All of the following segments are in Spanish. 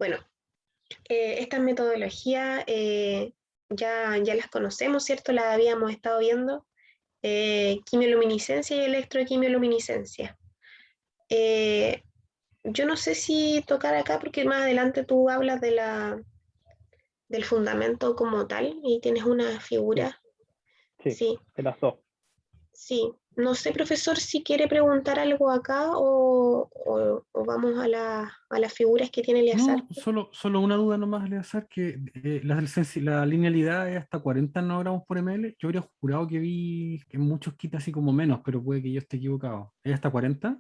Bueno, estas metodologías ya las conocemos, ¿cierto? Las habíamos estado viendo. Quimioluminiscencia y electroquimioluminiscencia. Eh, yo no sé si tocar acá porque más adelante tú hablas del fundamento como tal y tienes una Sí, figura. sí, Sí, de las dos. sí. No sé, profesor, si quiere preguntar algo acá o vamos a las figuras que tiene Eleazar. No, solo una duda nomás, Eleazar, que la linealidad es hasta 40 nanogramos por ml. Yo habría jurado que vi que muchos quita así como menos, pero puede que yo esté equivocado. ¿Es hasta 40?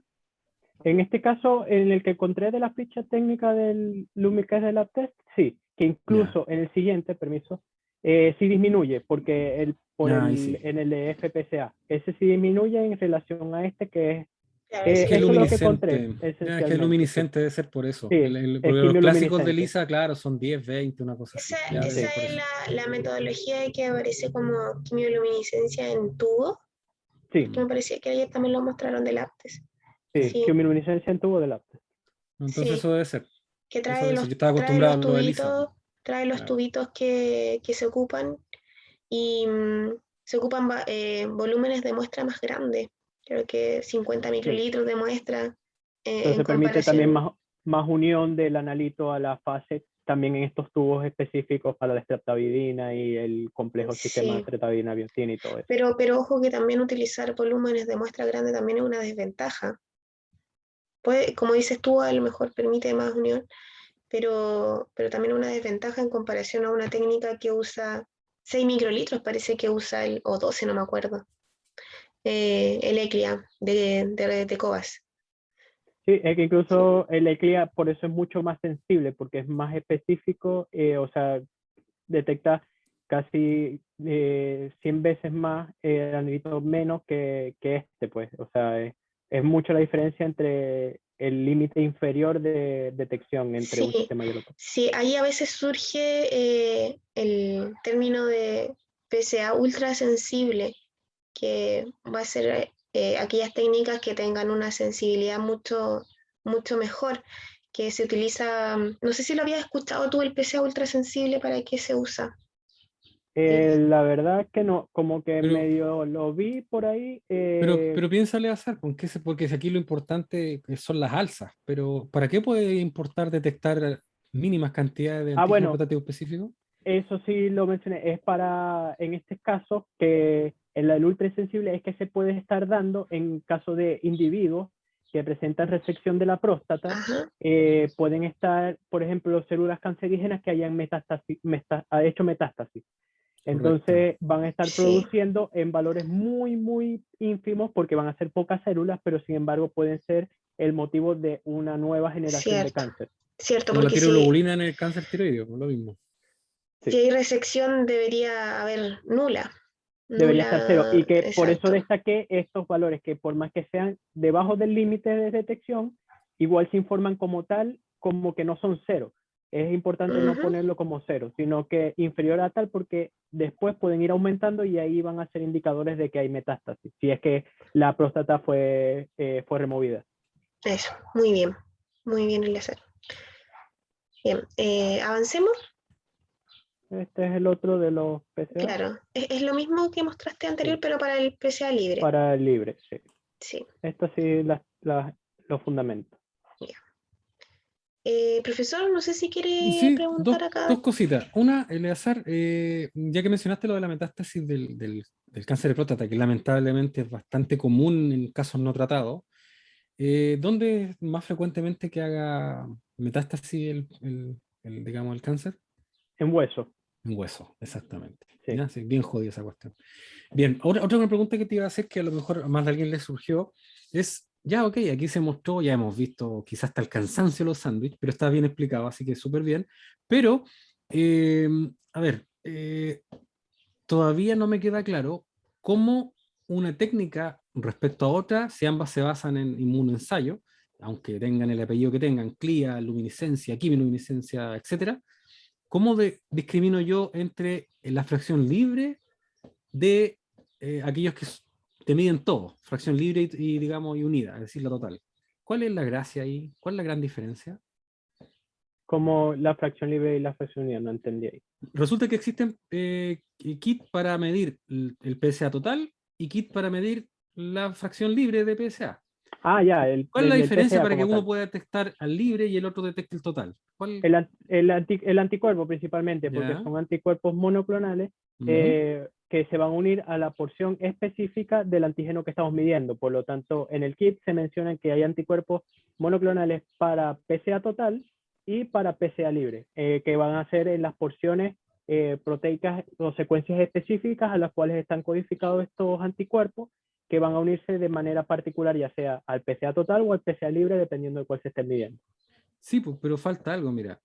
En este caso, en el que encontré de la ficha técnica del Lumicase de LabTest, sí, que Ya, incluso en el siguiente, permiso, sí disminuye, porque ya, ahí sí. en el de FPCA, ese sí disminuye en relación a este que es, Claro, ese Que es eso es lo que disminuye. encontré, luminiscente. Ya, es que es esencialmente, sí. luminiscente debe ser por eso. Sí, es Porque los clásicos de quimioluminiscente, Lisa, claro, son 10, 20, una cosa así. Ya debe Esa ser sí. por es eso. la metodología que aparece como quimioluminiscencia en tubo, Sí, porque me Mm. parecía que ayer también lo mostraron de lápiz. sí, Sí, quimioluminiscencia en tubo de LabTest. Entonces sí, eso debe ser. que Eso debe ser. Yo estaba trae acostumbrado a lo de Lisa. trae los Claro. tubitos que se ocupan y se ocupan volúmenes de muestra más grandes, creo que 50 Sí. microlitros de muestra en Entonces permite también comparación. más unión del analito a la fase, también en estos tubos específicos para la estreptavidina y el complejo sistema de Sí, estreptavidina, biotina y todo eso. pero ojo que también utilizar volúmenes de muestra grande también es una desventaja. Puede, como dices tú, a lo mejor permite más unión, pero también una desventaja en comparación a una técnica que usa 6 microlitros, parece que usa o 12, no me acuerdo, el ECLIA de Cobas. Sí, es que Sí. incluso el ECLIA por eso es mucho más sensible, porque es más específico, o sea, detecta casi 100 veces más el anilito menos que este, pues. O sea, es mucho la diferencia entre el límite inferior de detección entre un Sí, sistema y el otro. sí, ahí a veces surge el término de PSA ultrasensible, que va a ser aquellas técnicas que tengan una sensibilidad mucho mejor, que se utiliza, no sé si lo habías escuchado tú, el PSA ultrasensible, ¿para qué se usa? La verdad que no, como que Pero, medio lo vi por ahí. pero piénsale hacer, porque si aquí lo importante son las alzas, pero ¿para qué puede importar detectar mínimas cantidades de antígeno Bueno, prototipo específico? eso sí lo mencioné, es para, en este caso, que el ultrasensible es que se puede estar dando en caso de individuos que presentan resección de la próstata, Ajá, pueden estar, por ejemplo, células cancerígenas que hayan ha hecho metástasis. Correcto. Entonces van a estar sí, produciendo en valores muy ínfimos porque van a ser pocas células, pero sin embargo pueden ser el motivo de una nueva generación de cierto, cáncer. cierto, Como la porque tiroglobulina en el cáncer tiroideo, pues lo mismo. si Sí, hay resección debería haber nula, debería estar cero. Y que por eso exacto. destaqué estos valores que por más que sean debajo del límite de detección, igual se informan como tal, como que no son cero. Es importante no Ujú, ponerlo como cero, sino que inferior a tal porque después pueden ir aumentando y ahí van a ser indicadores de que hay metástasis, si es que la próstata fue removida. eso, muy bien, Eliezer. Bien, avancemos. Este es el otro de los PCA Claro, es lo mismo que mostraste anterior, sí, pero para el PCA libre. para el libre. Sí. Sí, Esto sí, los fundamentos. ya. Profesor, no sé si quiere Sí, preguntar dos acá. cositas. Una, Eleazar, ya que mencionaste lo de la metástasis del cáncer de próstata, que lamentablemente es bastante común en casos no tratados, ¿dónde es más frecuentemente que haga metástasis digamos, el cáncer? En hueso, En hueso, exactamente. sí. ¿Ya? Sí, bien jodida esa cuestión. Bien, otra pregunta que te iba a hacer, que a lo mejor a más de alguien le surgió, es, ya, ok, aquí se mostró, ya hemos visto quizás hasta el cansancio los sándwiches, pero está bien explicado, así que súper bien. Pero, eh, a ver, todavía no me queda claro cómo una técnica respecto a otra, si ambas se basan en inmunoensayo, aunque tengan el apellido que tengan, CLIA, luminiscencia, quimiluminiscencia, etcétera, ¿cómo discrimino yo entre la fracción libre de aquellos que te miden todo, fracción libre digamos, y unida, es decir, la total? ¿Cuál es la gracia ahí? ¿Cuál es la gran diferencia? Como la fracción libre y la fracción unida, no entendí ahí. Resulta que existen kits para medir el PSA total y kits para medir la fracción libre de PSA. Ah, ya, ¿Cuál es la del diferencia PSA para que como uno tal. pueda detectar al libre y el otro detecte el total? ¿Cuál? El anticuerpo principalmente, porque Ya. son anticuerpos monoclonales Ujú. que se van a unir a la porción específica del antígeno que estamos midiendo. Por lo tanto, en el kit se menciona que hay anticuerpos monoclonales para PSA total y para PSA libre, que van a ser en las porciones proteicas o secuencias específicas a las cuales están codificados estos anticuerpos, que van a unirse de manera particular, ya sea al PSA total o al PSA libre, dependiendo de cuál se esté midiendo. Sí, pues, pero falta algo, mira.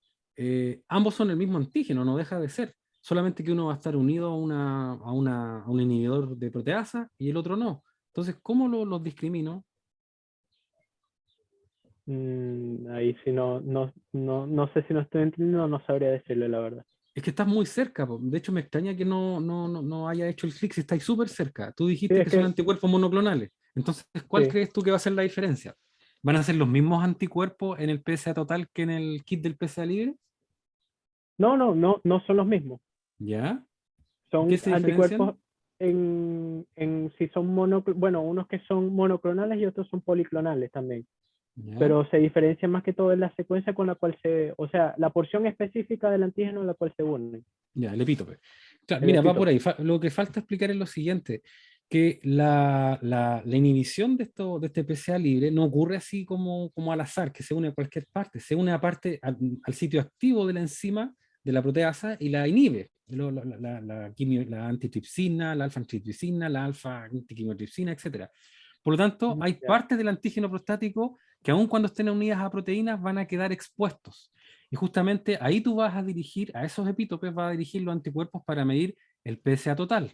Ambos son el mismo antígeno, no deja de ser. Solamente que uno va a estar unido a un inhibidor de proteasa y el otro no. Entonces, ¿cómo los discrimino? Ahí sí no sé si no estoy entendiendo, no sabría decirle la verdad. Es que estás muy cerca, po. De hecho, me extraña que no haya hecho el clic si estáis súper cerca. Tú Sí, dijiste es que son que anticuerpos monoclonales. Entonces, ¿cuál sí. crees tú que va a ser la diferencia? ¿Van a ser los mismos anticuerpos en el PSA total que en el kit del PSA libre? No son los mismos. ¿Ya? ¿En qué Son se diferencian? anticuerpos si son bueno, unos que son monoclonales y otros son policlonales también. ¿Ya? Pero se diferencian más que todo en la secuencia con la cual o sea, la porción específica del antígeno en la cual se unen. Ya, el epítope. Claro, El mira, va por epítope. ahí. Lo que falta explicar es lo siguiente, que la inhibición de este PCA libre no ocurre así como al azar, que se une a cualquier parte, se une al sitio activo de la enzima, de la proteasa, y la inhibe. La antitripsina, la alfa-antitripsina, la alfa-antiquimiotripsina, etc. Por lo tanto, hay Ya. partes del antígeno prostático que aun cuando estén unidas a proteínas van a quedar expuestos. Y justamente ahí tú vas a dirigir, a esos epítopes vas a dirigir los anticuerpos para medir el PSA total.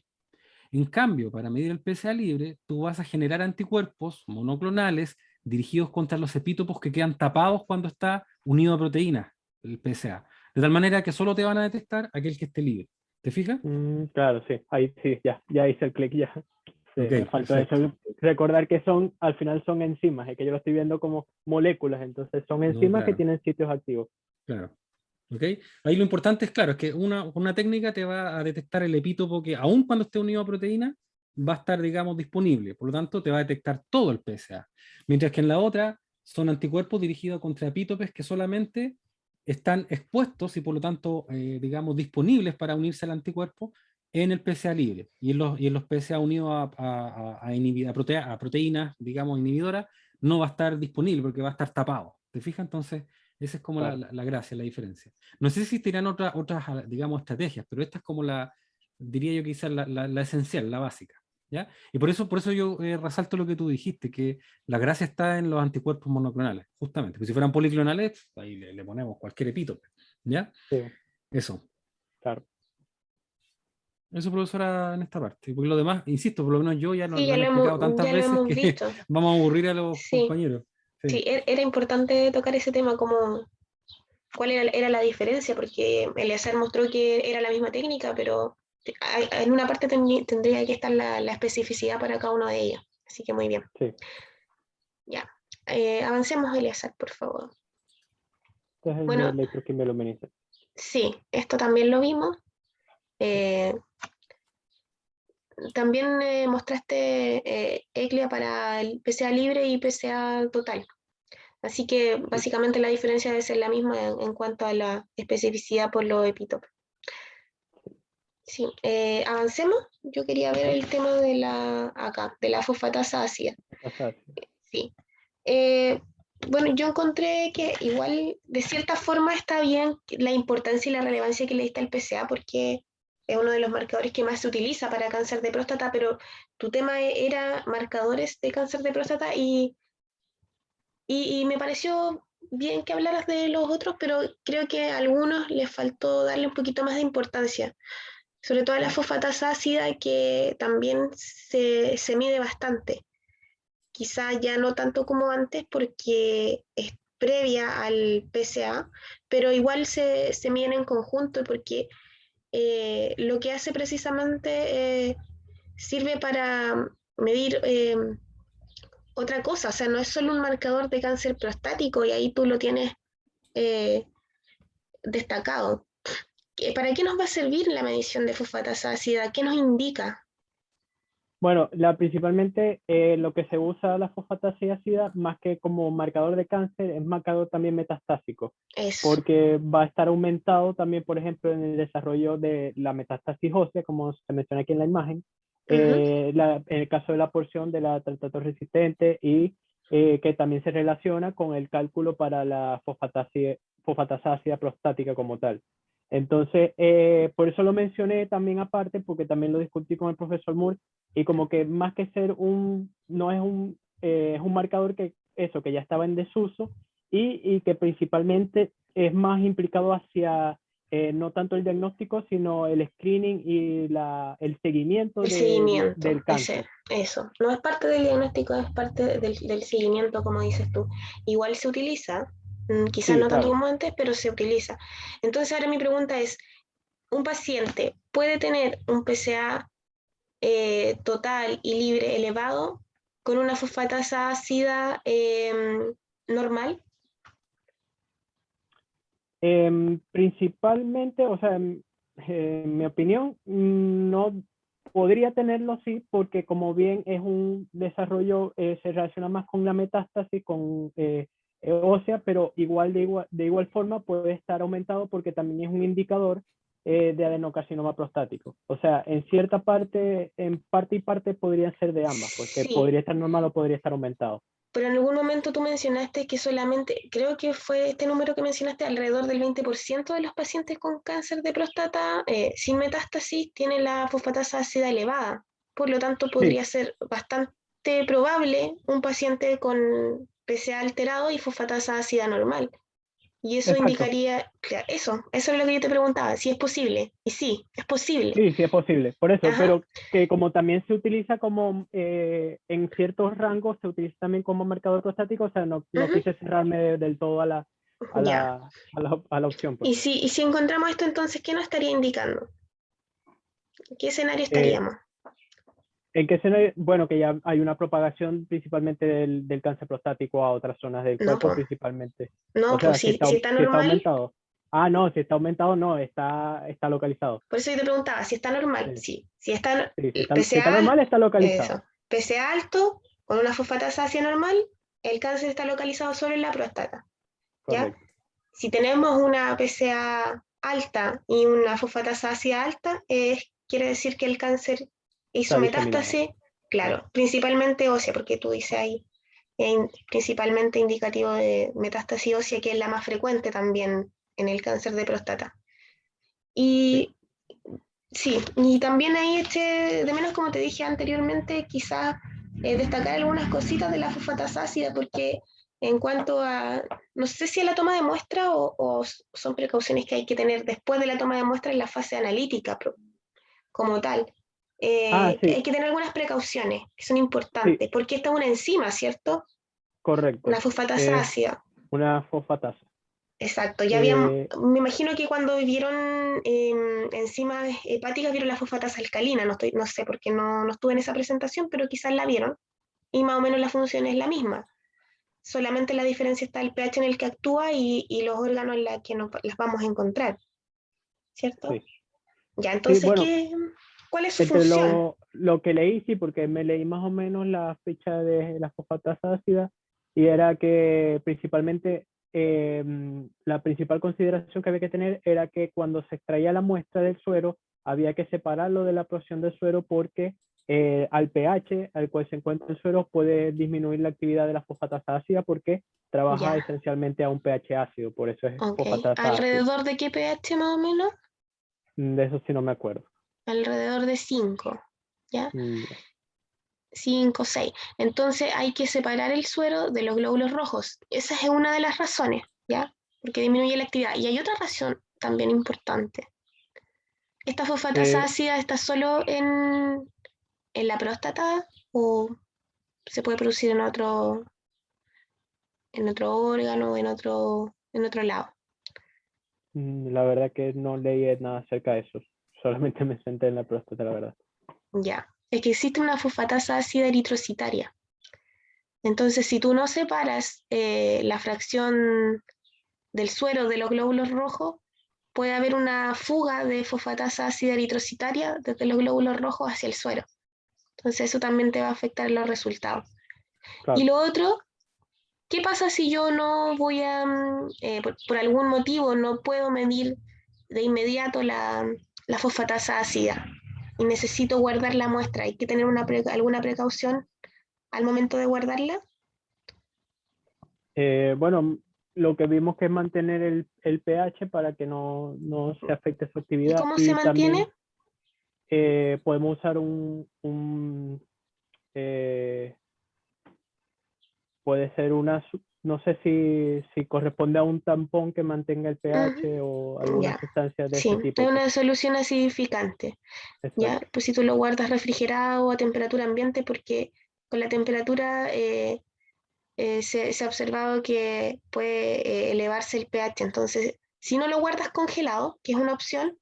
En cambio, para medir el PSA libre, tú vas a generar anticuerpos monoclonales dirigidos contra los epítopos que quedan tapados cuando está unido a proteínas, el PSA. De tal manera que solo te van a detectar aquel que esté libre. ¿Te fijas? Claro, sí. Ahí sí, ya hice el clic ya. Sí, Ok, me faltó perfecto. eso. Recordar que al final son enzimas, es que yo lo estoy viendo como moléculas, entonces son No, enzimas que claro, tienen sitios activos. claro. ¿Ok? Ahí lo importante es, claro, es que una técnica te va a detectar el epítopo que, aun cuando esté unido a proteína, va a estar, digamos, disponible. Por lo tanto, te va a detectar todo el PSA. Mientras que en la otra son anticuerpos dirigidos contra epítopes que solamente están expuestos y, por lo tanto, digamos, disponibles para unirse al anticuerpo en el PSA libre. Y en los PSA unidos a proteínas, digamos, inhibidoras, no va a estar disponible porque va a estar tapado. ¿Te fijas? Entonces, esa es como Claro. la gracia, la diferencia. No sé si existirán otras, digamos, estrategias, pero esta es como diría yo quizás la esencial, la básica. ¿Ya? Y por eso yo resalto lo que tú dijiste, que la gracia está en los anticuerpos monoclonales, justamente. Porque si fueran policlonales, ahí le ponemos cualquier epítope. ¿Ya? Sí, Eso. claro. Eso, profesora, en esta parte. Porque lo demás, insisto, por lo menos yo ya Sí, lo han explicado tantas ya lo veces hemos que visto. vamos a aburrir a los Sí, compañeros. Sí, sí, era importante tocar ese tema, como cuál era la diferencia, porque Eleazar mostró que era la misma técnica, pero en una parte tendría que estar la especificidad para cada uno de ellos. Así que muy bien. Sí. Ya. Avancemos, Eleazar, por favor. Este es el de Bueno, electroquimioluminiscencia. sí, esto también lo vimos. Eh, También mostraste ECLEA para el PCA libre y PCA total. Así que Sí. básicamente la diferencia debe ser la misma en cuanto a la especificidad por los epítopes. Sí, avancemos. Yo quería ver Ya. el tema de la fosfatasa ácida. Pasar. Sí. Eh, bueno, yo encontré que igual de cierta forma está bien la importancia y la relevancia que le diste al PSA porque es uno de los marcadores que más se utiliza para cáncer de próstata, pero tu tema era marcadores de cáncer de próstata y me pareció bien que hablaras de los otros, pero creo que a algunos les faltó darle un poquito más de importancia, sobre todo a la fosfatasa ácida que también se mide bastante. Quizá ya no tanto como antes porque es previa al PSA, pero igual se miden en conjunto porque lo que hace precisamente sirve para medir otra cosa, o sea, no es solo un marcador de cáncer prostático y ahí tú lo tienes eh, destacado. ¿Para qué nos va a servir la medición de fosfatasa ácida? ¿Qué nos indica? Bueno, principalmente lo que se usa la fosfatasa ácida, más que como marcador de cáncer, es marcador también metastásico, Eso. porque va a estar aumentado también, por ejemplo, en el desarrollo de la metástasis ósea, como se menciona aquí en la imagen, en el caso de la porción de la tratato resistente y que también se relaciona con el cálculo para la fosfatasa ácida prostática como tal. Entonces, por eso lo mencioné también aparte, porque también lo discutí con el profesor Moore, y como que más que ser no es un marcador que eso, que ya estaba en desuso y que principalmente es más implicado hacia no tanto el diagnóstico, sino el screening y el seguimiento El seguimiento, del cáncer. eso. No es parte del diagnóstico, es parte del seguimiento, como dices tú. Igual se utiliza, quizás Sí, no tanto claro. como antes, pero se utiliza. Entonces ahora mi pregunta es, ¿un paciente puede tener un PSA total y libre elevado con una fosfatasa ácida normal? Principalmente, o sea, en mi opinión, no podría tenerlo sí, porque como bien es un desarrollo, se relaciona más con la metástasis, con ósea, pero de igual forma puede estar aumentado porque también es un indicador de adenocarcinoma prostático. O sea, en parte y parte podrían ser de ambas, porque Sí, podría estar normal o podría estar aumentado. pero en algún momento tú mencionaste que solamente, creo que fue este número que mencionaste, alrededor del 20% de los pacientes con cáncer de próstata sin metástasis tienen la fosfatasa ácida elevada. Por lo tanto, Sí, podría ser bastante probable un paciente con PSA alterado y fosfatasa ácida normal. Y eso exacto. indicaría, claro, eso es lo que yo te preguntaba, si es posible. Y sí, es posible. Sí, sí es posible, por eso, Ajá, pero que como también se utiliza como en ciertos rangos, se utiliza también como marcador prostático, o sea, no ujú, quise cerrarme del todo ya. a la opción, pues. Y si encontramos esto, entonces, ¿qué nos estaría indicando? ¿En qué escenario Eh, estaríamos? ¿En qué escenario? Bueno, que ya hay una propagación principalmente del cáncer prostático a otras zonas del No, cuerpo pues, principalmente. O no, pues sea, si está si está normal, aumentado. Ah, no, si está aumentado, no, está localizado. por eso yo te preguntaba, si está normal, Sí, sí. Si está sí, si está PSA, normal, está localizado. eso, PSA alto, con una fosfatasa ácida normal, el cáncer está localizado solo en la próstata, ¿ya? Correcto. Si tenemos una PSA alta y una fosfatasa ácida alta, quiere decir que el cáncer hizo Está diseminado. metástasis, Claro. claro, principalmente ósea, porque tú dices ahí, principalmente indicativo de metástasis ósea, que es la más frecuente también en el cáncer de próstata. Sí. Y sí, y también ahí eché de menos, como te dije anteriormente, quizás destacar algunas cositas de la fosfatasa ácida, porque en cuanto a, no sé si a la toma de muestra o son precauciones que hay que tener después de la toma de muestra en la fase analítica como tal. Ah, sí, Hay que tener algunas precauciones que son sí, importantes, porque esta es una enzima, ¿cierto? Una correcto. fosfatasa Es ácida. una fosfatasa. Exacto, ya habían, Eh, me imagino que cuando vieron enzimas hepáticas vieron la fosfatasa alcalina, no sé porque no estuve en esa presentación, pero quizás la vieron y más o menos la función es la misma, solamente la diferencia está el pH en el que actúa y los órganos en los que las vamos a encontrar, ¿cierto? sí, Ya, sí, entonces, bueno, ¿cuál es su entre función? lo que leí, sí, porque me leí más o menos la ficha de la fosfatasa ácida y era que principalmente la principal consideración que había que tener era que cuando se extraía la muestra del suero había que separarlo de la porción del suero porque al pH al cual se encuentra el suero puede disminuir la actividad de la fosfatasa ácida porque trabaja Ya, esencialmente a un pH ácido, por eso es ok. fosfatasa ácida. ¿Alrededor de qué pH más o menos? De eso sí no me acuerdo. Alrededor de 5, ¿ya? Ya. 5, 6. Entonces hay que separar el suero de los glóbulos rojos. Esa es una de las razones, ¿ya? Porque disminuye la actividad. Y hay otra razón también importante. ¿Esta fosfatasa Eh, ácida está solo en la próstata o se puede producir en otro órgano, en otro lado? La verdad que no leí nada acerca de eso. Solamente me senté en la próstata, la verdad. Ya. Es que existe una fosfatasa ácida eritrocitaria. Entonces, si tú no separas la fracción del suero de los glóbulos rojos, puede haber una fuga de fosfatasa ácida eritrocitaria desde los glóbulos rojos hacia el suero. Entonces eso también te va a afectar los resultados. Claro. Y lo otro, ¿qué pasa si yo no voy a, por algún motivo, no puedo medir de inmediato la fosfatasa ácida y necesito guardar la muestra? ¿Hay que tener alguna precaución al momento de guardarla? Bueno, lo que vimos que es mantener el pH para que no se afecte su ¿Y actividad. cómo se mantiene? También podemos usar puede ser no sé si corresponde a un tampón que mantenga el pH o alguna Ya, sustancia de sí, ese tipo. es una solución acidificante. Ya, Exacto. pues si tú lo guardas refrigerado a temperatura ambiente, porque con la temperatura se ha observado que puede elevarse el pH. Entonces, si no lo guardas congelado, que es una opción,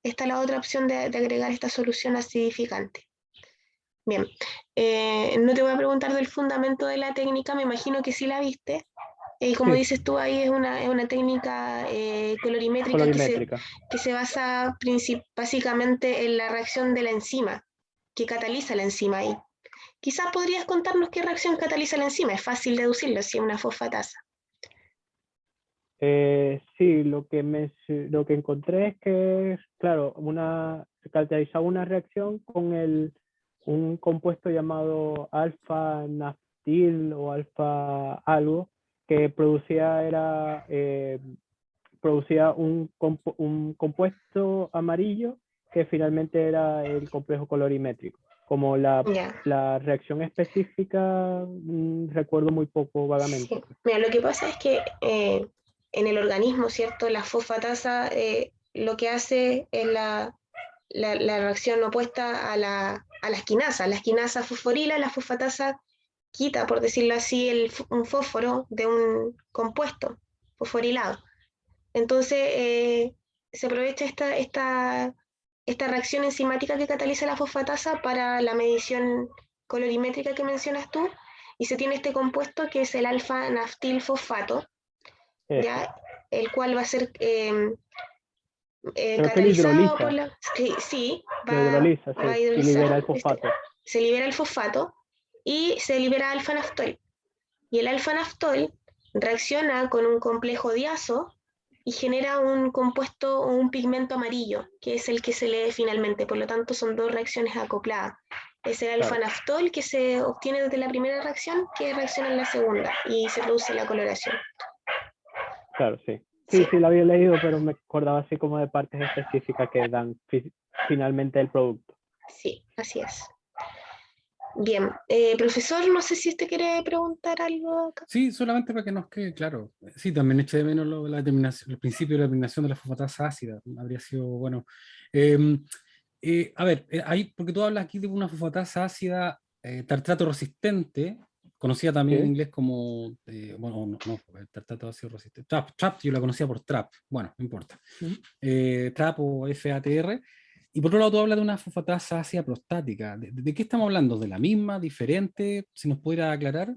está la otra opción de agregar esta solución acidificante. Bien, no te voy a preguntar del fundamento de la técnica, me imagino que sí la viste. Como Sí, dices tú, ahí es una técnica colorimétrica colorimétrica. que se basa básicamente en la reacción de la enzima, que cataliza la enzima ahí. Quizás podrías contarnos qué reacción cataliza la enzima, es fácil deducirlo si es una fosfatasa. Sí, lo que encontré es que, claro, se catalizaba una reacción con un compuesto llamado alfa-naftil o alfa algo, que producía un compuesto amarillo que finalmente era el complejo colorimétrico. Como Ya. la reacción específica, recuerdo muy poco vagamente. Sí. Mira, lo que pasa es que en el organismo, ¿cierto? La fosfatasa lo que hace es la reacción opuesta a la esquinasa. La esquinasa fosforila, la fosfatasa quita, por decirlo así, un fósforo de un compuesto fosforilado. Entonces, se aprovecha esta reacción enzimática que cataliza la fosfatasa para la medición colorimétrica que mencionas tú, y se tiene este compuesto que es el alfa-naftil-fosfato, Eso. ¿ya? El cual va a ser Creo que lo catalizado por hidroliza, la... Sí, lo hidroliza, va a sí, y libera hidrolizar, el ¿viste? fosfato. Se libera el fosfato y se libera alfa-naftol. Y el alfa-naftol reacciona con un complejo diazo y genera un compuesto o un pigmento amarillo, que es el que se lee finalmente. Por lo tanto, son dos reacciones acopladas. Es el Claro, alfa-naftol que se obtiene desde la primera reacción, que reacciona en la segunda y se produce la coloración. claro, sí. Sí, Sí, la había leído, pero me acordaba así como de partes específicas que dan finalmente el producto. sí, así es. Bien, profesor, no sé si usted quiere preguntar algo acá. Sí, solamente para que nos quede claro. Sí, también eché de menos la determinación, el principio de la determinación de la fosfatasa ácida. Habría sido bueno. A ver, porque tú hablas aquí de una fosfatasa ácida tartrato resistente, conocida también en Sí, inglés como, bueno, no, el tartrato ácido resistente. TRAP, yo la conocía por TRAP. Bueno, no importa. TRAP o FATR. Y por otro lado, tú hablas de una fosfatasa ácida prostática. ¿De qué estamos hablando? ¿De la misma? ¿Diferente? Si nos pudiera aclarar.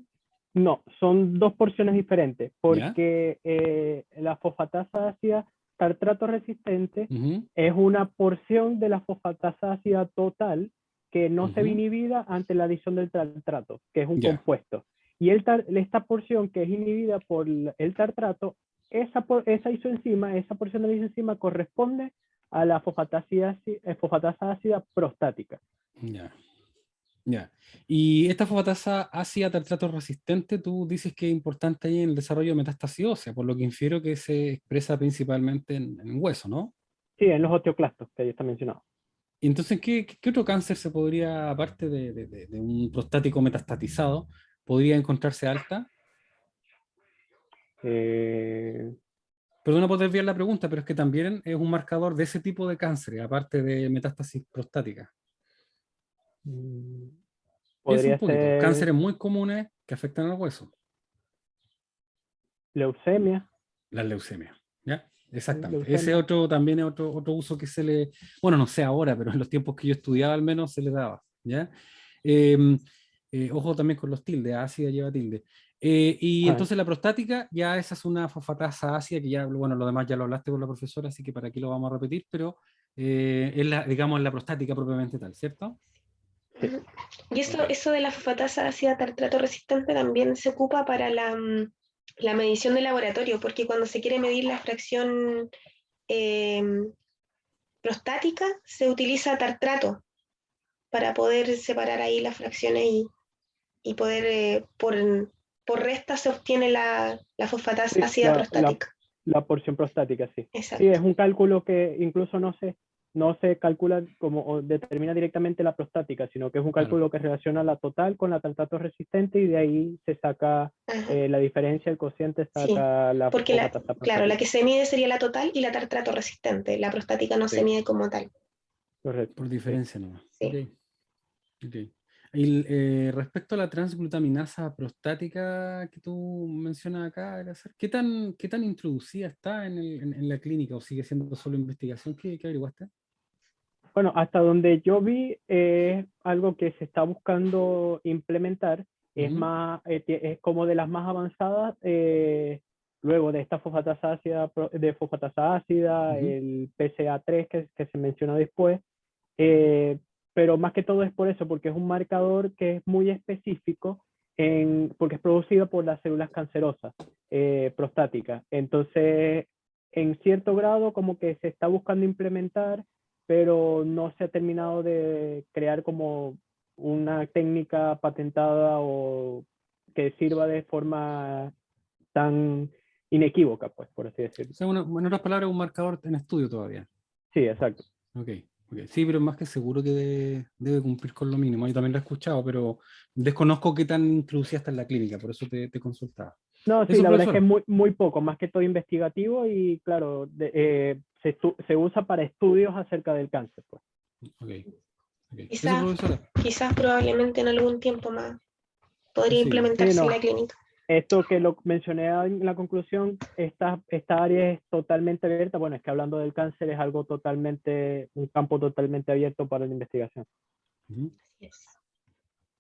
no, son dos porciones diferentes, ¿Ya? porque la fosfatasa ácida tartrato resistente Ujú, es una porción de la fosfatasa ácida total que no se ve ujú. inhibida ante la adición del tartrato, que es un Ya, compuesto. Y esta porción que es inhibida por el tartrato, esa isoenzima, esa porción de la isoenzima corresponde a la fosfatasa ácida prostática. ya, ya. Y esta fosfatasa ácida tartrato resistente, tú dices que es importante ahí en el desarrollo de metástasis ósea, por lo que infiero que se expresa principalmente en hueso, ¿no? Sí, en los osteoclastos que ya está mencionado. Y entonces, ¿qué otro cáncer se podría, aparte de un prostático metastatizado, podría encontrarse alta? Eh, Perdona por desviar la pregunta, pero es que también es un marcador de ese tipo de cáncer, aparte de metástasis prostática. mm, Piensa un podría poquito, ser cánceres muy comunes que afectan al hueso. leucemia, La leucemia, ¿ya? sí, Exactamente. Ese leucemia. otro también es otro uso que se le, bueno, no sé ahora, pero en los tiempos que yo estudiaba al menos se le daba, ¿ya? Eh, Ojo también con los tildes, ácida lleva tilde. Y Ah, entonces la prostática, ya esa es una fosfatasa ácida, que ya, bueno, lo demás ya lo hablaste con la profesora, así que para aquí lo vamos a repetir, pero es la, digamos, la prostática propiamente tal, ¿cierto? sí. Ujú. Y Ok. eso de la fosfatasa ácida tartrato resistente también se ocupa para la medición de laboratorio, porque cuando se quiere medir la fracción eh, prostática, se utiliza tartrato para poder separar ahí las fracciones y poder, por resta se obtiene la fosfatasa Sí, ácida prostática. la porción prostática, sí. Sí, Exacto. es un cálculo que incluso no se calcula como o determina directamente la prostática, sino que es un Claro. cálculo que relaciona la total con la tartrato resistente y de ahí se saca Ajá. la diferencia, el cociente Sí, saca la porque fosfatasa claro, la prostática. que se mide sería la total y la tartrato resistente. La prostática no se Sí, mide como tal. correcto. Por Sí. diferencia nomás. Ok. Sí. Ok. Y respecto a la transglutaminasa prostática que tú mencionas acá, Eleazar, qué tan introducida está en la clínica o sigue siendo solo investigación? ¿Qué averiguaste? Bueno, hasta donde yo vi es algo que se está buscando implementar, es Ujú, más, es como de las más avanzadas, luego de esta fosfatasa ácida, de fosfatasa ácida, ujú. el PCA3 que se menciona después, eh, pero más que todo es por eso, porque es un marcador que es muy específico, porque es producido por las células cancerosas prostáticas. Entonces, en cierto grado, como que se está buscando implementar, pero no se ha terminado de crear como una técnica patentada o que sirva de forma tan inequívoca, pues, por así O decirlo. sea, en otras palabras, un marcador en estudio todavía. Sí, exacto. Ok, ok. Sí, pero más que seguro que debe cumplir con lo mínimo. Yo también lo he escuchado, pero desconozco qué tan introducida está en la clínica, por eso te consultaba. No, sí, Eso, la verdad es que es profesor. muy poco, más que todo investigativo y claro, se usa para estudios acerca del cáncer, pues. Ok, ok. Eso, Quizás, profesora. quizás probablemente en algún tiempo más podría Posible. Sí, implementarse en la no, clínica. esto que lo mencioné en la conclusión, esta área es totalmente abierta. Bueno, es que hablando del cáncer es algo totalmente, un campo totalmente abierto para la investigación. Ujú. Yes.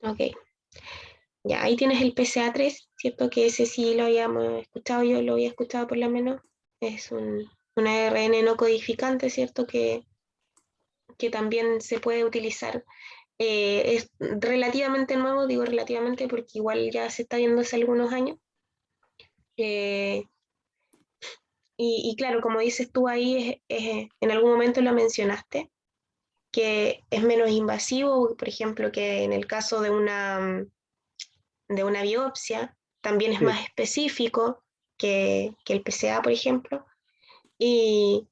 Ok, ya ahí tienes el PCA3, ¿cierto? Que ese sí lo habíamos escuchado, yo lo había escuchado por lo menos. Es un ARN no codificante, ¿cierto? Que también se puede utilizar. Es relativamente nuevo, digo relativamente porque igual ya se está viendo hace algunos años. Eh, y claro, como dices tú ahí, en algún momento lo mencionaste, que es menos invasivo, por ejemplo, que en el caso de una biopsia, también es Sí, más específico que el PCA, por ejemplo, y,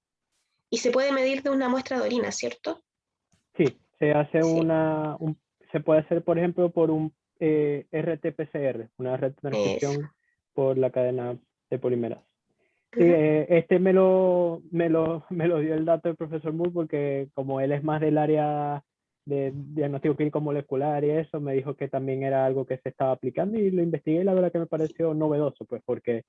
y se puede medir de una muestra de orina, ¿cierto? sí, se hace Sí, se puede hacer, por ejemplo, por un RT-PCR, una eso. retranscripción por la cadena de polimerasa. Sí, Ujú. este me lo dio el dato el profesor Moore porque como él es más del área de diagnóstico clínico molecular y eso, me dijo que también era algo que se estaba aplicando y lo investigué y la verdad que me pareció novedoso, pues porque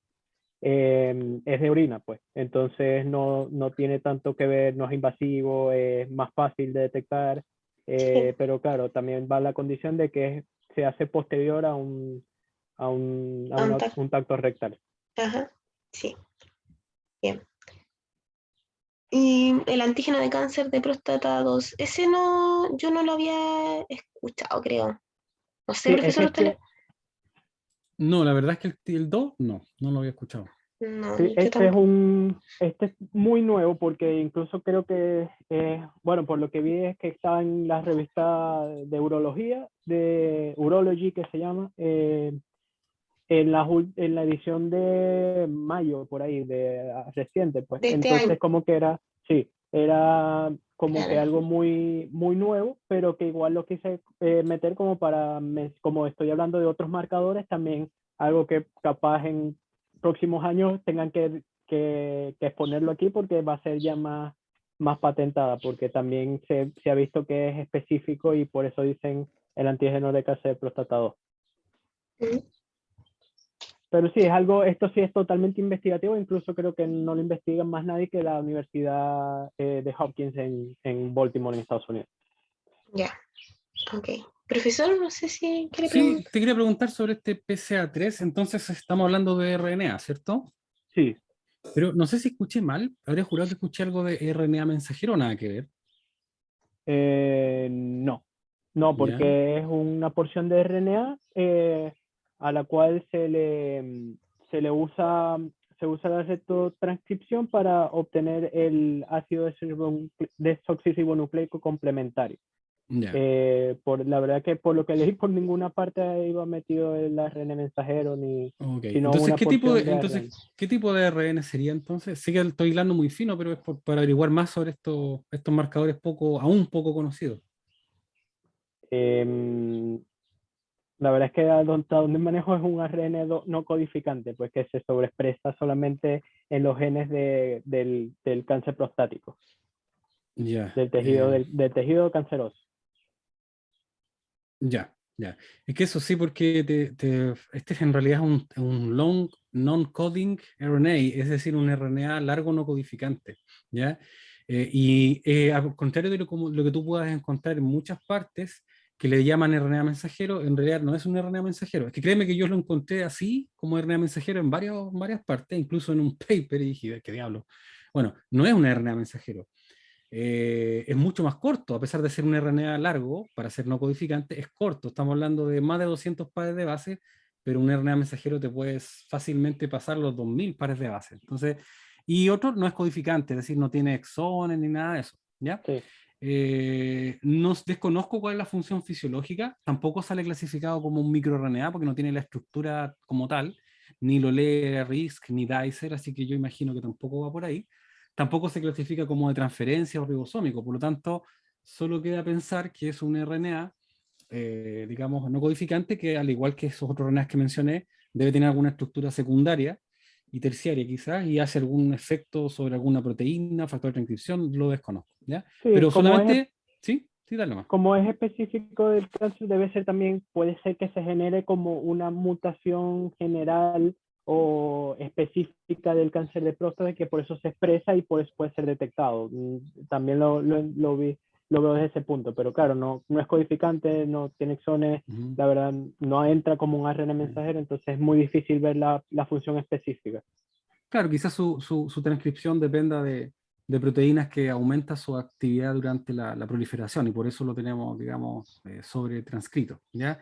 es de orina, pues. Entonces no tiene tanto que ver, no es invasivo, es más fácil de detectar, Sí, pero claro, también va la condición de que se hace posterior a contacto. un tacto rectal. Ajá, sí, bien. Y el antígeno de cáncer de próstata 2, ese no, yo no lo había escuchado, creo. No sé, Sí, profesor, usted. No, la verdad es que el 2, no lo había escuchado. No, sí, yo tampoco. este es muy nuevo porque incluso creo que, bueno, por lo que vi es que está en la revista de urología, de Urology que se llama, en la edición de mayo, por ahí, reciente, pues. De este año, Entonces, como que sí, era como que claro. algo muy nuevo, pero que igual lo quise meter como como estoy hablando de otros marcadores, también algo que capaz en próximos años tengan que exponerlo aquí porque va a ser ya más patentada, porque también se ha visto que es específico y por eso dicen el antígeno de cáncer de próstata 2. Ujú. Pero sí, es algo, esto sí es totalmente investigativo, incluso creo que no lo investiga más nadie que la Universidad de Hopkins en Baltimore, en Estados Unidos. Ya, ok. Profesor, no sé si quiere Sí, preguntar. te quería preguntar sobre este PCA3, entonces estamos hablando de RNA, ¿cierto? Sí, Pero no sé si escuché mal, habría jurado que escuché algo de RNA mensajero, nada que ver. no, no, ¿Ya? porque es una porción de RNA a la cual se usa la retrotranscripción para obtener el ácido desoxirribonucleico complementario. Ya. La verdad que por lo que leí por ninguna parte iba metido el ARN mensajero Ok, sino entonces, una porción de entonces, ARN. ¿qué tipo de RN sería entonces? Sí que estoy hilando muy fino, pero es para averiguar más sobre estos marcadores aún poco conocidos. Em, la verdad es que a donde manejo es un ARN no codificante, pues que se sobreexpresa solamente en los genes del cáncer prostático, Ya, del tejido canceroso. ya. Es que eso sí, porque este en realidad es un long non-coding RNA, es decir, un RNA largo no codificante, ¿ya? Al contrario de lo que tú puedas encontrar en muchas partes que le llaman RNA mensajero, en realidad no es un RNA mensajero. Es que créeme que yo lo encontré así, como RNA mensajero, en varias partes, incluso en un paper, y dije, ¿qué diablo? Bueno, no es un RNA mensajero. Es mucho más corto, a pesar de ser un RNA largo, para ser no codificante, es corto. Estamos hablando de más de 200 pares de base, pero un RNA mensajero te puedes fácilmente pasar los 2000 pares de base. Entonces, y otro no es codificante, es decir, no tiene exones ni nada de eso, ¿ya? Sí, No desconozco cuál es la función fisiológica, tampoco sale clasificado como un microRNA porque no tiene la estructura como tal, ni lo lee RISC ni Dicer, así que yo imagino que tampoco va por ahí. Tampoco se clasifica como de transferencia o ribosómico, por lo tanto, solo queda pensar que es un RNA, digamos, no codificante, que al igual que esos otros RNAs que mencioné, debe tener alguna estructura secundaria y terciaria quizás, y hace algún efecto sobre alguna proteína, factor de transcripción, lo desconozco, ¿ya? sí, Pero solamente, sí, sí, dale nomás. como es específico del cáncer, debe ser también, puede ser que se genere como una mutación general o específica del cáncer de próstata que por eso se expresa y por eso puede ser detectado. También lo veo desde ese punto, pero claro, no es codificante, no tiene exones, Ujú. la verdad no entra como un ARN mensajero, entonces es muy difícil ver la función específica. Claro, quizás su transcripción dependa de proteínas que aumentan su actividad durante la proliferación y por eso lo tenemos, digamos, sobretranscrito, ¿ya?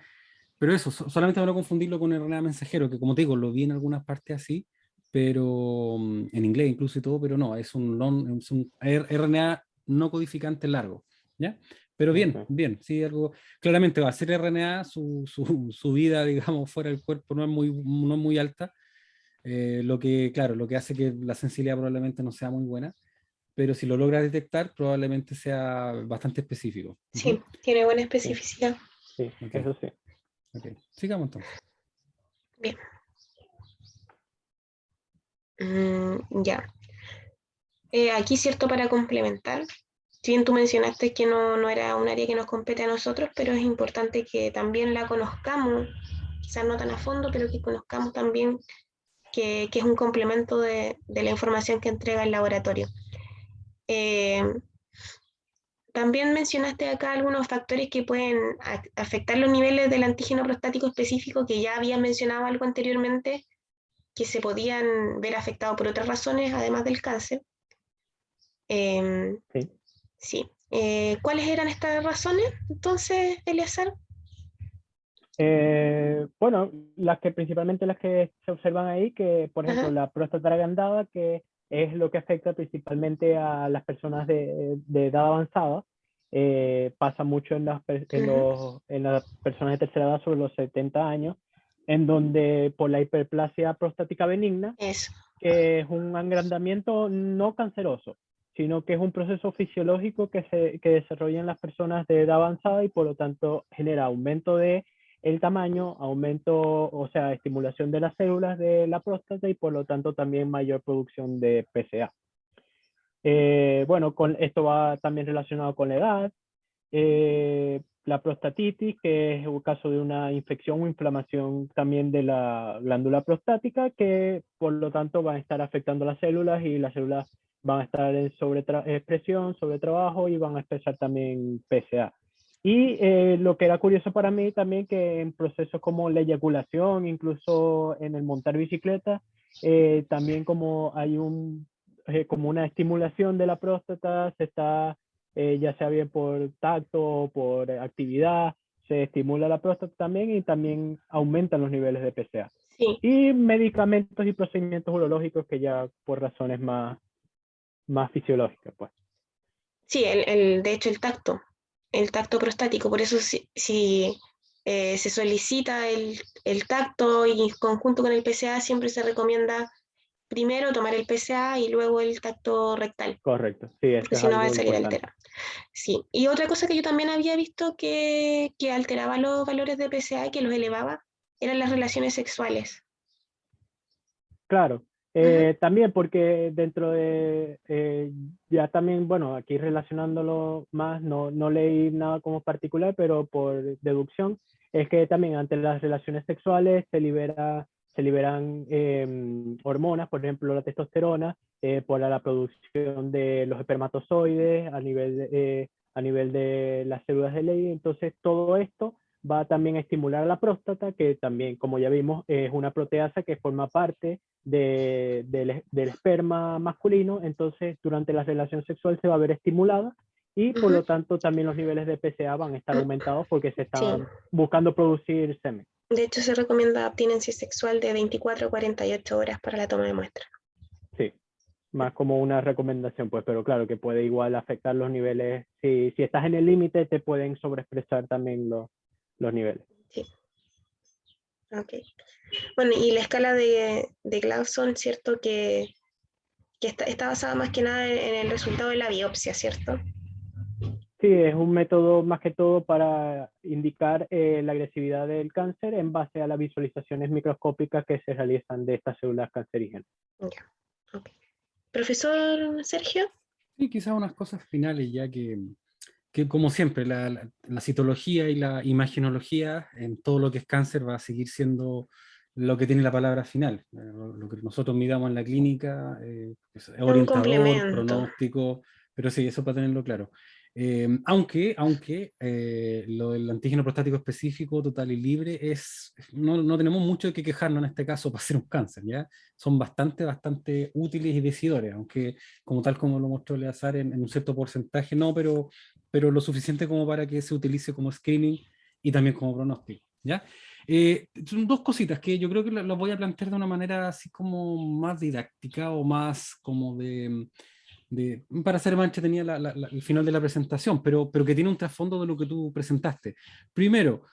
Pero eso, solamente para no confundirlo con RNA mensajero, que como te digo, lo vi en algunas partes así, pero en inglés incluso y todo, pero no, es un RNA no codificante largo, ¿ya? Pero bien, Okay. bien, sí, algo, claramente va a ser RNA, su vida, digamos, fuera del cuerpo no es muy alta, claro, lo que hace que la sensibilidad probablemente no sea muy buena, pero si lo logra detectar, probablemente sea bastante específico. Ujú. Sí, tiene buena Sí, especificidad. sí, Ok, eso sí. ok. Sigamos entonces. Bien. Ya. Aquí, cierto, para complementar, si bien tú mencionaste que no era un área que nos compete a nosotros, pero es importante que también la conozcamos, quizás no tan a fondo, pero que conozcamos también que es un complemento de la información que entrega el laboratorio. Eh, También mencionaste acá algunos factores que pueden afectar los niveles del antígeno prostático específico, que ya había mencionado algo anteriormente, que se podían ver afectados por otras razones, además del cáncer. Eh, Sí. sí. ¿Cuáles eran estas razones, entonces, Eleazar? Bueno, principalmente las que se observan ahí, que por ejemplo Ajá. la próstata agrandada, que es lo que afecta principalmente a las personas de edad avanzada, pasa mucho Ujú. en las personas de tercera edad sobre los 70 años, en donde por la hiperplasia prostática benigna, Eso. que es un agrandamiento no canceroso, sino que es un proceso fisiológico que desarrollan las personas de edad avanzada y por lo tanto genera aumento de el tamaño, aumento, o sea, estimulación de las células de la próstata y por lo tanto también mayor producción de PSA. Bueno, esto va también relacionado con la edad, la prostatitis, que es un caso de una infección o inflamación también de la glándula prostática, que por lo tanto van a estar afectando las células y las células van a estar en expresión, sobre trabajo y van a expresar también PSA. Y lo que era curioso para mí también, que en procesos como la eyaculación, incluso en el montar bicicleta, también como hay como una estimulación de la próstata, se está, ya sea bien por tacto o por actividad, se estimula la próstata también y también aumentan los niveles de PSA. Sí, Y medicamentos y procedimientos urológicos que ya por razones más fisiológicas, pues. sí, de hecho el tacto prostático, por eso si se solicita el tacto y en conjunto con el PSA, siempre se recomienda primero tomar el PSA y luego el tacto rectal, Correcto, sí, porque eso es si no va a algo salir importante. alterado. Sí, y otra cosa que yo también había visto que alteraba los valores de PSA y que los elevaba, eran las relaciones sexuales. Claro, Ujú, también porque dentro de, ya también, bueno, aquí relacionándolo más, no leí nada como particular, pero por deducción, es que también ante las relaciones sexuales se liberan hormonas, por ejemplo la testosterona, por la producción de los espermatozoides a nivel de las células de Leydig. Entonces todo esto va también a estimular a la próstata, que también, como ya vimos, es una proteasa que forma parte del esperma masculino. Entonces durante la relación sexual se va a ver estimulada y por ujú. lo tanto también los niveles de PSA van a estar aumentados porque se Sí, están buscando producir semen. de hecho se recomienda abstinencia sexual de 24 a 48 horas para la toma de muestra. Sí, más como una recomendación, pues, pero claro que puede igual afectar los niveles. Si estás en el límite, te pueden sobreexpresar también los niveles. Sí, ok. Bueno, y la escala de Clauson, ¿cierto? Que está basada más que nada en el resultado de la biopsia, ¿cierto? Sí, es un método más que todo para indicar la agresividad del cáncer en base a las visualizaciones microscópicas que se realizan de estas células cancerígenas. Ya, ok. Profesor Sergio. Y quizás unas cosas finales, ya que como siempre, la citología y la imagenología en todo lo que es cáncer va a seguir siendo lo que tiene la palabra final. Lo que nosotros midamos en la clínica es Es un orientador, complemento. pronóstico, pero sí, eso para tenerlo claro. Aunque lo del antígeno prostático específico, total y libre, no tenemos mucho de qué quejarnos en este caso para hacer un cáncer, ¿ya? Son bastante útiles y decidores, aunque como tal como lo mostró Eleazar en un cierto porcentaje, no, pero lo suficiente como para que se utilice como screening y también como pronóstico, ¿ya? Son dos cositas que yo creo que las voy a plantear de una manera así como más didáctica o más como para hacer más entretenida el final de la presentación, pero que tiene un trasfondo de lo que tú presentaste. Primero,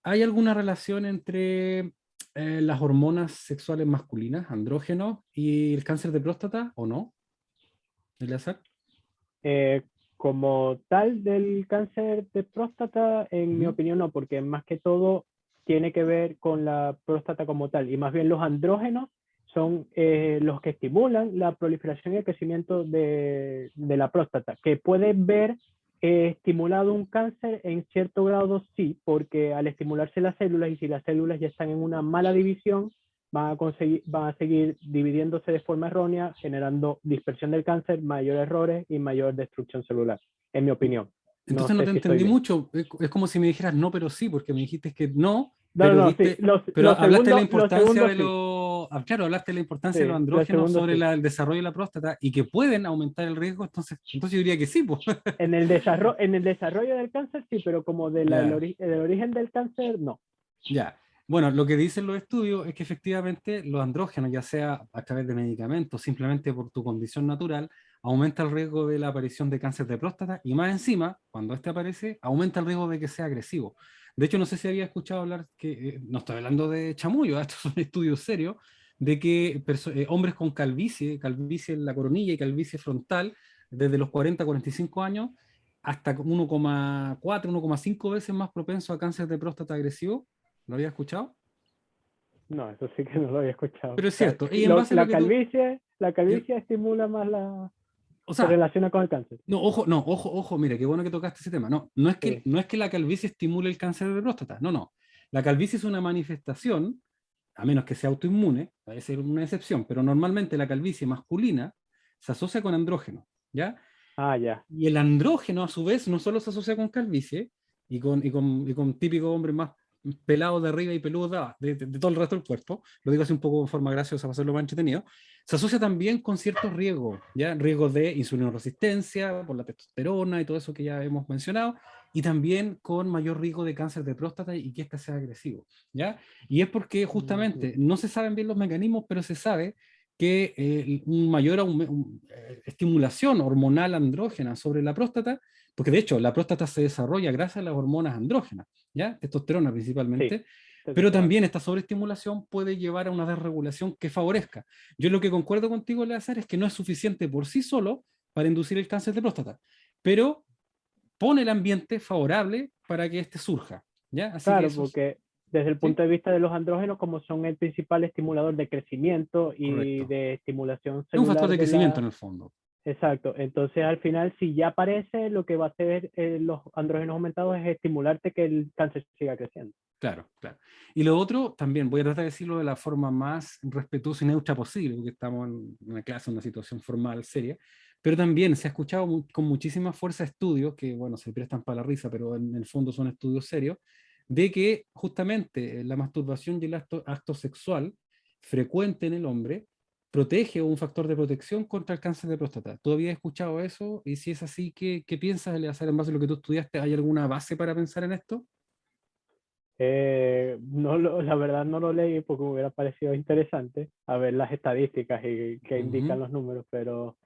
¿hay alguna relación entre las hormonas sexuales masculinas, andrógenos, y el cáncer de próstata o no, Eleazar? Eh, Como tal del cáncer de próstata, en mi Ujú. opinión no, porque más que todo tiene que ver con la próstata como tal, y más bien los andrógenos son los que estimulan la proliferación y el crecimiento de la próstata, que puede ver estimulado un cáncer en cierto grado, sí, porque al estimularse las células y si las células ya están en una mala división, van a seguir dividiéndose de forma errónea, generando dispersión del cáncer, mayores errores y mayor destrucción celular, en mi opinión. No Entonces no sé te si estoy entendí bien. mucho. Es como si me dijeras no, pero sí, porque me dijiste que no, No, no, no, sí. pero hablaste de la Los importancia segundos de sí. claro, hablaste de la importancia de los Sí, los andrógenos segundos sobre sí. el desarrollo de la próstata y que pueden aumentar el riesgo, entonces yo diría que sí, pues. En el desarrollo del cáncer sí, pero como Ya. del origen del cáncer, no. Ya. Bueno, lo que dicen los estudios es que efectivamente los andrógenos, ya sea a través de medicamentos, simplemente por tu condición natural, aumenta el riesgo de la aparición de cáncer de próstata y más encima, cuando este aparece, aumenta el riesgo de que sea agresivo. De hecho, no sé si había escuchado hablar, no estoy hablando de chamullo, estos son estudios serios, de que hombres con calvicie en la coronilla y calvicie frontal, desde los 40 a 45 años, hasta 1,4, 1,5 veces más propenso a cáncer de próstata agresivo. ¿Lo había escuchado? No, eso sí que no lo había escuchado. Pero es cierto. Y en base a lo que tú... La eh, calvicie estimula más o se sea, relaciona con el cáncer. no, ojo, no, ojo, mira, qué bueno que tocaste ese tema. No es que, Sí. no es que la calvicie estimule el cáncer de próstata, no. La calvicie es una manifestación, a menos que sea autoinmune, puede ser una excepción, pero normalmente la calvicie masculina se asocia con andrógeno, ¿ya? Ah, ya. Y el andrógeno, a su vez, no solo se asocia con calvicie, y con típico hombre más pelado de arriba y peludo de todo el resto del cuerpo, lo digo así un poco de forma graciosa para hacerlo más entretenido, se asocia también con ciertos riesgos, ¿ya? Riesgos de insulinoresistencia por la testosterona y todo eso que ya hemos mencionado, y también con mayor riesgo de cáncer de próstata y que éste sea agresivo, ¿ya? Y es porque justamente no se saben bien los mecanismos, pero se sabe que un mayor estimulación hormonal andrógena sobre la próstata, porque de hecho la próstata se desarrolla gracias a las hormonas andrógenas, ¿ya? Testosterona principalmente, pero también esta sobreestimulación puede llevar a una desregulación que favorezca. Yo lo que concuerdo contigo, Eleazar, es que no es suficiente por sí solo para inducir el cáncer de próstata, pero pone el ambiente favorable para que este surja, ¿ya? Así que Claro, eso es, porque desde el ¿sí? punto de vista de los andrógenos, como son el principal estimulador de crecimiento y Correcto. de estimulación Es un factor celular de de crecimiento la... en el fondo. Exacto, entonces al final si ya aparece, lo que va a hacer los andrógenos aumentados es estimularte que el cáncer siga creciendo. Claro, claro. Y lo otro, también voy a tratar de decirlo de la forma más respetuosa y neutra posible, porque estamos en una clase, en una situación formal, seria, pero también se ha escuchado con muchísima fuerza estudios, que bueno, se prestan para la risa, pero en el fondo son estudios serios, de que justamente la masturbación y el acto sexual frecuente en el hombre protege o un factor de protección contra el cáncer de próstata. ¿Tú habías escuchado eso? Y si es así, ¿qué piensas, Eleazar, en base a lo que tú estudiaste? ¿Hay alguna base para pensar en esto? No la verdad no lo leí porque me hubiera parecido interesante a ver las estadísticas y que indican Ujú. los números, pero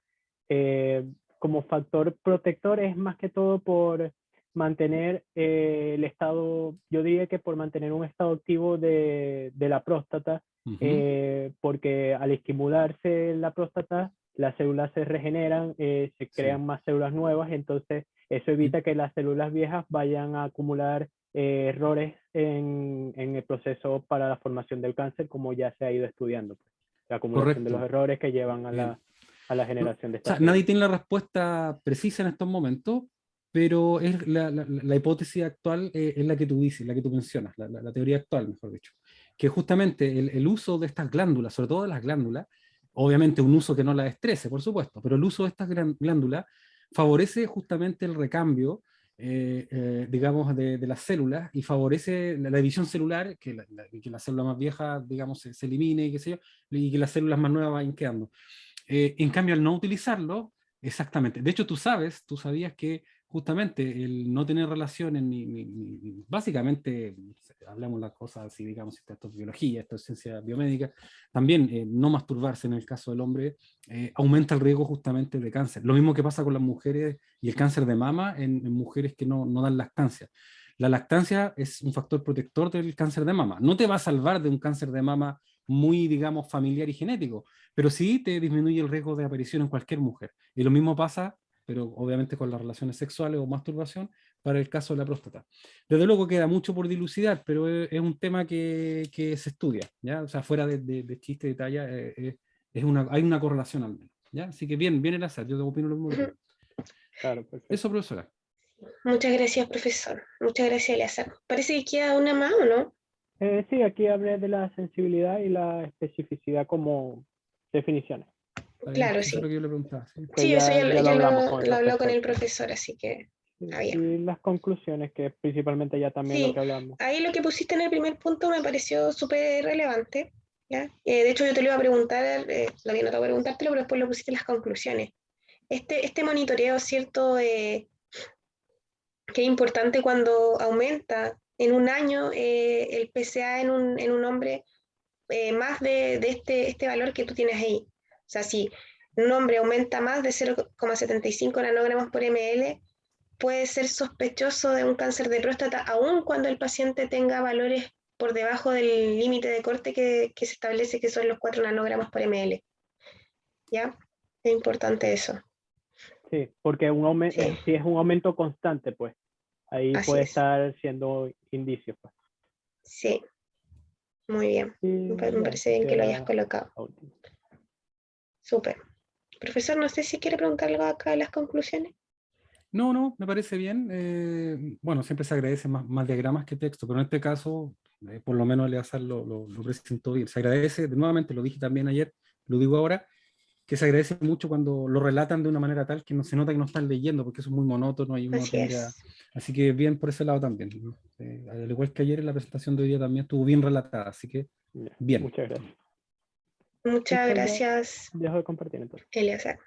eh, como factor protector es más que todo por mantener el estado, yo diría que por mantener un estado activo de la próstata, Ujú. porque al estimularse la próstata, las células se regeneran, se Sí. crean más células nuevas, entonces eso Y- evita que las células viejas vayan a acumular errores en el proceso para la formación del cáncer, como ya se ha ido estudiando, pues. La acumulación de los correcto. errores que llevan Bien. a la No, o generación de estas sea, nadie células. tiene la respuesta precisa en estos momentos, pero es la hipótesis actual es la que tú dices, la que tú mencionas, la teoría actual, mejor dicho. Que justamente el uso de estas glándulas, sobre todo de las glándulas, obviamente un uso que no la estrese, por supuesto, pero el uso de estas glándulas favorece justamente el recambio, digamos, de las células y favorece la división celular, que la célula más vieja, digamos, se elimine y qué sé yo, y que las células más nuevas vayan quedando. En cambio, al no utilizarlo, exactamente. De hecho, tú sabías que justamente el no tener relaciones, básicamente, hablamos las cosas así, digamos, esto es biología, esto es ciencia biomédica, también no masturbarse en el caso del hombre aumenta el riesgo justamente de cáncer. Lo mismo que pasa con las mujeres y el cáncer de mama en mujeres que no dan lactancia. La lactancia es un factor protector del cáncer de mama. No te va a salvar de un cáncer de mama muy, digamos, familiar y genético, pero sí te disminuye el riesgo de aparición en cualquier mujer. Y lo mismo pasa, pero obviamente con las relaciones sexuales o masturbación, para el caso de la próstata. Desde luego queda mucho por dilucidar, pero es un tema que se estudia, ¿ya? O sea, fuera de chiste, de talla, hay una correlación al menos, ¿ya? Así que bien el azar, yo opino lo mismo que tú. Claro, Eso, perfecto. profesora. Muchas gracias, profesor. Muchas gracias, Eleazar. Parece que queda una más, ¿o no? Sí, aquí hablé de la sensibilidad y la especificidad como definiciones, Está bien, Claro, eso es lo sí. que yo le preguntaba, ¿sí? que Sí, eso ya, ya lo ya hablamos con el lo habló con profesor. el profesor, así que Sí, está bien. y las conclusiones, que principalmente ya también lo Sí, que hablamos. ahí lo que pusiste en el primer punto me pareció súper relevante, ¿ya? De hecho, yo te lo iba a preguntar, lo había notado preguntártelo, pero después lo pusiste en las conclusiones. Este monitoreo, ¿cierto? Que es importante cuando aumenta en un año el PSA en un hombre más de este valor que tú tienes ahí. O sea, si un hombre aumenta más de 0,75 nanogramos por ml, puede ser sospechoso de un cáncer de próstata, aun cuando el paciente tenga valores por debajo del límite de corte que se establece, que son los 4 nanogramos por ml. ¿Ya? Es importante eso. Sí, porque Sí, si es un aumento constante, pues ahí así puede es. estar siendo indicios. Pues. Sí, muy bien. Y Me ya, parece eso bien que lo hayas queda colocado. la última. Súper. Profesor, no sé si quiere preguntar algo acá en las conclusiones. No, me parece bien. Bueno, siempre se agradece más diagramas que texto, pero en este caso, por lo menos Eleazar lo presentó bien. Se agradece, nuevamente lo dije también ayer, lo digo ahora, que se agradece mucho cuando lo relatan de una manera tal que no se nota que no están leyendo, porque eso es muy monótono y uno Así tendría... es. Así que bien por ese lado también, ¿no? Al igual que ayer en la presentación de hoy día también estuvo bien relatada, así que Ya, bien. muchas gracias. Muchas Listo, ya gracias, dejo de compartir entonces. Eleazar.